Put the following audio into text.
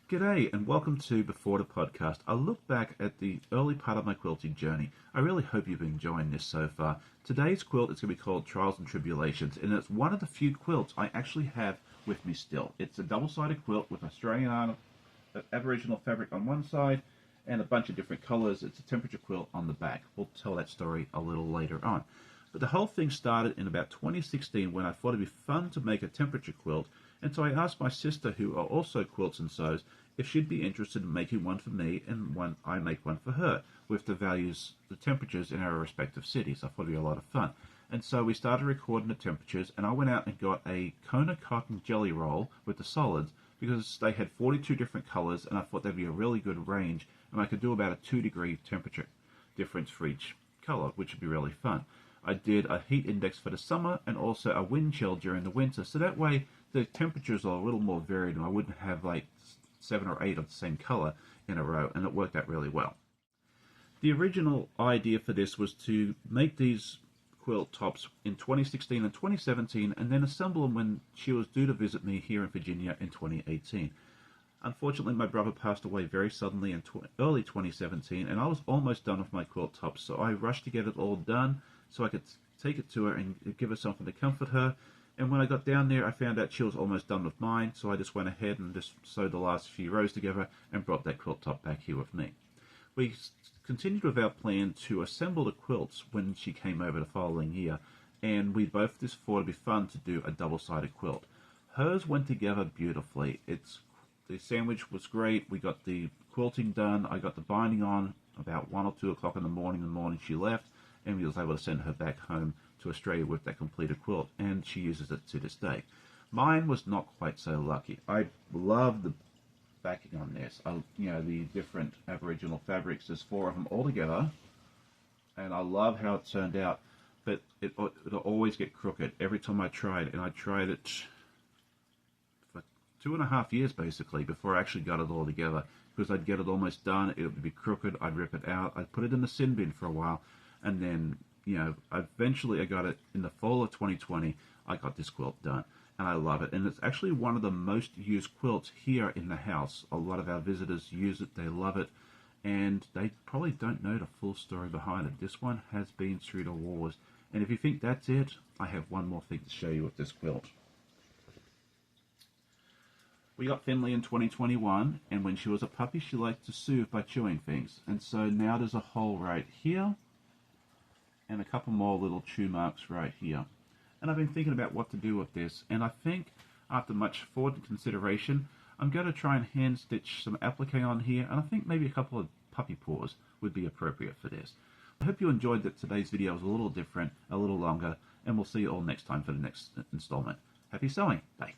G'day and welcome to Before the Podcast. I look back at the early part of my quilting journey. I really hope you've been enjoying this so far. Today's quilt is going to be called Trials and Tribulations, and it's one of the few quilts I actually have with me still. It's a double-sided quilt with Australian Aboriginal fabric on one side and a bunch of different colours. It's a temperature quilt on the back. We'll tell that story a little later on. But the whole thing started in about 2016 when I thought it'd be fun to make a temperature quilt, and so I asked my sister, who are also quilts and sews, if she'd be interested in making one for me and I make one for her, with the temperatures in our respective cities. I thought it'd be a lot of fun. And so we started recording the temperatures, and I went out and got a Kona cotton jelly roll with the solids, because they had 42 different colors, and I thought that'd be a really good range, and I could do about a 2-degree temperature difference for each color, which would be really fun. I did a heat index for the summer and also a wind chill during the winter, so that way the temperatures are a little more varied and I wouldn't have like 7 or 8 of the same color in a row, and it worked out really well. The original idea for this was to make these quilt tops in 2016 and 2017 and then assemble them when she was due to visit me here in Virginia in 2018. Unfortunately, my brother passed away very suddenly in early 2017, and I was almost done with my quilt tops, so I rushed to get it all done so I could take it to her and give her something to comfort her. And when I got down there, I found out she was almost done with mine, so I just went ahead and just sewed the last few rows together and brought that quilt top back here with me. We continued with our plan to assemble the quilts when she came over the following year, and we both just thought it'd be fun to do a double-sided quilt. Hers went together beautifully. The sandwich was great. We got the quilting done. I got the binding on about 1 or 2 o'clock in the morning she left, and we was able to send her back home to Australia with that completed quilt, and she uses it to this day. Mine was not quite so lucky. I love the backing on this. The different Aboriginal fabrics. There's 4 of them all together, and I love how it turned out. But it'll always get crooked every time I tried, and I tried it for 2.5 years basically before I actually got it all together. Because I'd get it almost done, it would be crooked. I'd rip it out. I'd put it in the sin bin for a while, and then eventually I got it in the fall of 2020. I got this quilt done, and I love it. And it's actually one of the most used quilts here in the house. A lot of our visitors use it. They love it, and they probably don't know the full story behind it. This one has been through the wars. And if you think that's it, I have one more thing to show you with this quilt. We got Finley in 2021, and when she was a puppy, she liked to soothe by chewing things. And so now there's a hole right here, and a couple more little chew marks right here. And I've been thinking about what to do with this, and I think after much thought and consideration, I'm going to try and hand stitch some applique on here, and I think maybe a couple of puppy paws would be appropriate for this. I hope you enjoyed that today's video was a little different, a little longer, and we'll see you all next time for the next installment. Happy sewing! Bye!